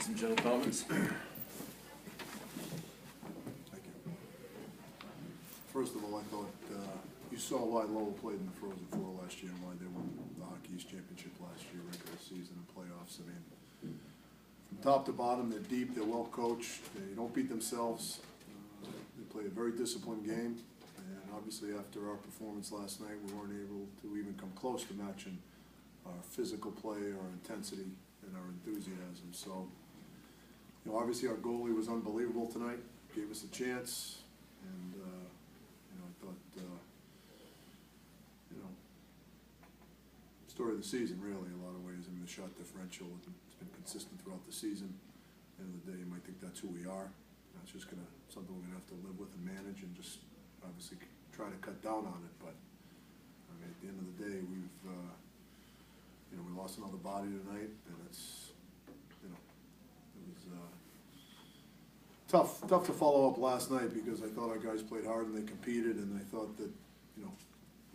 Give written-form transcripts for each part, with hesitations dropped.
Some general comments? Thank you. First of all, I thought you saw why Lowell played in the Frozen Four last year and why they won the Hockey East Championship last year, regular season and playoffs. I mean, from top to bottom, they're deep, they're well coached, they don't beat themselves. They play a very disciplined game, and obviously after our performance last night, we weren't able to even come close to matching our physical play, our intensity, and our enthusiasm. So, you know, obviously our goalie was unbelievable tonight, gave us a chance, and you know, I thought, you know, story of the season really, in a lot of ways. I mean, the shot differential, it's been consistent throughout the season. At the end of the day, you might think that's who we are. It's just something we're gonna have to live with and manage, and just obviously try to cut down on it. But I mean, at the end of the day, we've you know, we lost another body tonight, and it's, you know, it was tough to follow up last night, because I thought our guys played hard and they competed, and I thought that, you know,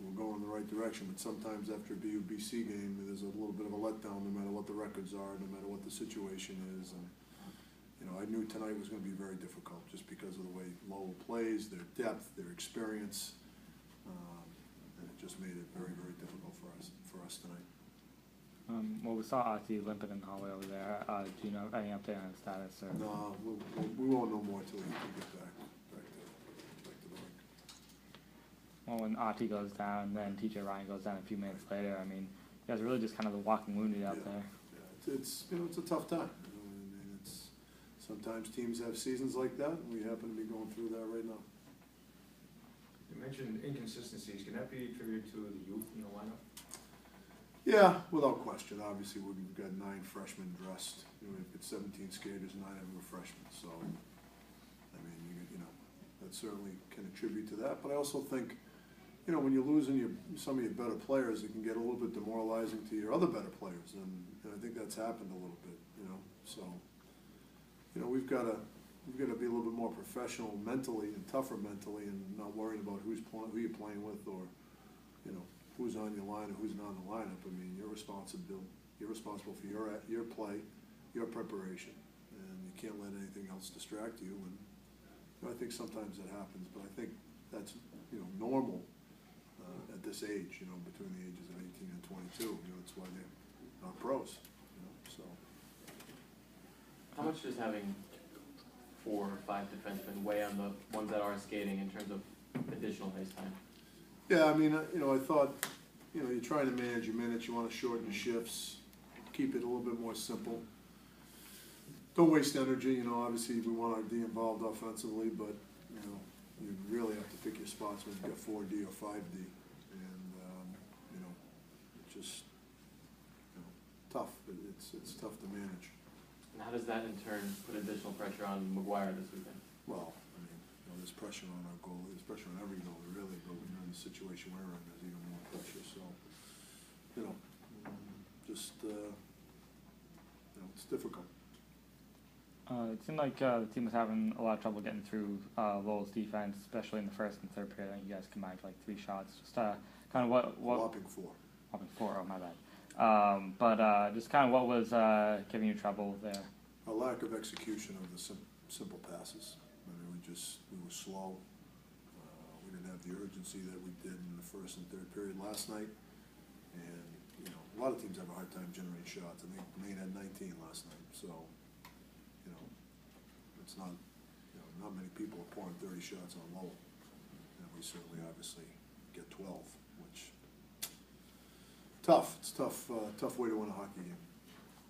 we were going in the right direction. But sometimes after a BC game, there's a little bit of a letdown, no matter what the records are, no matter what the situation is. And you know, I knew tonight was going to be very difficult, just because of the way Lowell plays, their depth, their experience, and it just made it very, very difficult for us tonight. Well, we saw Ati limping in the hallway over there. Do you know any update on his status? Or? No, we won't know more until he gets back to the rink. Well, when Ati goes down, then TJ Ryan goes down a few minutes later. I mean, you guys are really just kind of the walking wounded out there. Yeah, it's you know, it's a tough time. You know, I mean, it's sometimes teams have seasons like that, and we happen to be going through that right now. You mentioned inconsistencies. Can that be attributed to the youth in the lineup? Yeah, without question. Obviously, we've got 9 freshmen dressed. You know, we've got 17 skaters, 9 of them are freshmen. So, I mean, you know, that certainly can attribute to that. But I also think, you know, when you're losing some of your better players, it can get a little bit demoralizing to your other better players, and I think that's happened a little bit. You know, so, you know, we've got to be a little bit more professional mentally and tougher mentally, and not worrying about who you're playing with, or, you know, who's on your line and who's not in the lineup. I mean, you're responsible for your play, your preparation, and you can't let anything else distract you. And you know, I think sometimes that happens, but I think that's, you know, normal at this age. You know, between the ages of 18 and 22. You know, that's why they're not pros. You know, so. How much does having 4 or 5 defensemen weigh on the ones that are skating in terms of additional ice time? Yeah, I mean, you know, I thought, you know, you're trying to manage your minutes, you want to shorten your shifts, keep it a little bit more simple. Don't waste energy, you know, obviously we want our D involved offensively, but, you know, you really have to pick your spots when you've got 4D or 5D. And, you know, it's just, you know, tough. It's tough to manage. And how does that in turn put additional pressure on McGuire this weekend? Well, I mean, you know, there's pressure on our goalie, there's pressure on every goalie really, but when you're in the situation we're in, there's even more pressure. So, you know, just, you know, it's difficult. It seemed like the team was having a lot of trouble getting through Lowell's defense, especially in the first and third period. I think you guys combined for like 3 shots. Just kind of what Whopping 4. Whopping 4, oh my bad. But just kind of what was giving you trouble there? A lack of execution of the simple passes. I mean, we were slow. We didn't have the urgency that we did in the first and third period last night. And, you know, a lot of teams have a hard time generating shots. I think Maine had 19 last night. So, you know, it's not, you know, not many people are pouring 30 shots on Lowell. And we certainly obviously get 12, which, tough. It's tough way to win a hockey game.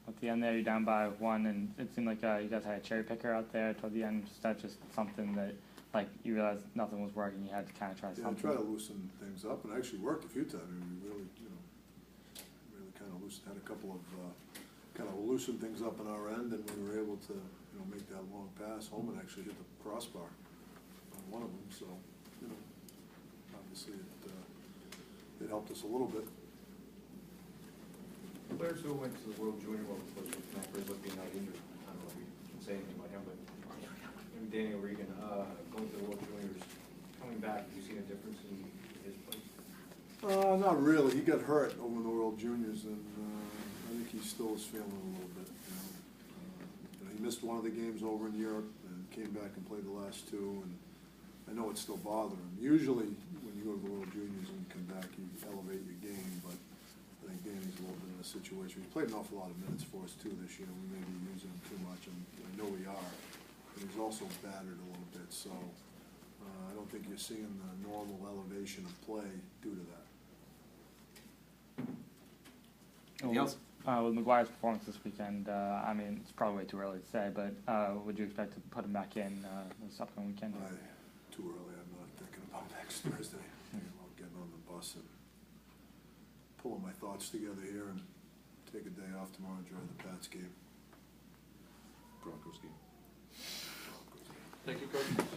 At the end there, you're down by 1, and it seemed like you guys had a cherry picker out there toward the end. Is that just something that, like, you realized nothing was working, you had to kind of try something? Yeah, try to loosen things up, and it actually worked a few times. I mean, we really, you know, kind of had a couple of kind of loosened things up on our end, and we were able to, you know, make that long pass home and actually hit the crossbar on one of them. So, you know, obviously it helped us a little bit. Players who went to the World Junior World Cup looking not injured. I don't know if you can say anything about him, but Daniel Regan going to the World Juniors, coming back, have you seen a difference in his play? Not really. He got hurt over in the World Juniors, and I think he still is feeling a little bit. You know, he missed one of the games over in Europe and came back and played the last two, and I know it's still bothering him. Usually, when you go to the World Juniors and you come back, you elevate your game, but I think Danny's a little bit in a situation. He's played an awful lot of minutes for us too this year. We may be using him too much, and I know we are, but he's also battered a little bit, so I don't think you're seeing the normal elevation of play due to that. Anything else? With McGuire's performance this weekend, I mean, it's probably way too early to say, but would you expect to put him back in this upcoming weekend? Too early. I'm not thinking about next Thursday. I'm thinking about getting on the bus and pulling my thoughts together here and take a day off tomorrow and enjoy the Pats game. Broncos game. Broncos game. Thank you, Coach.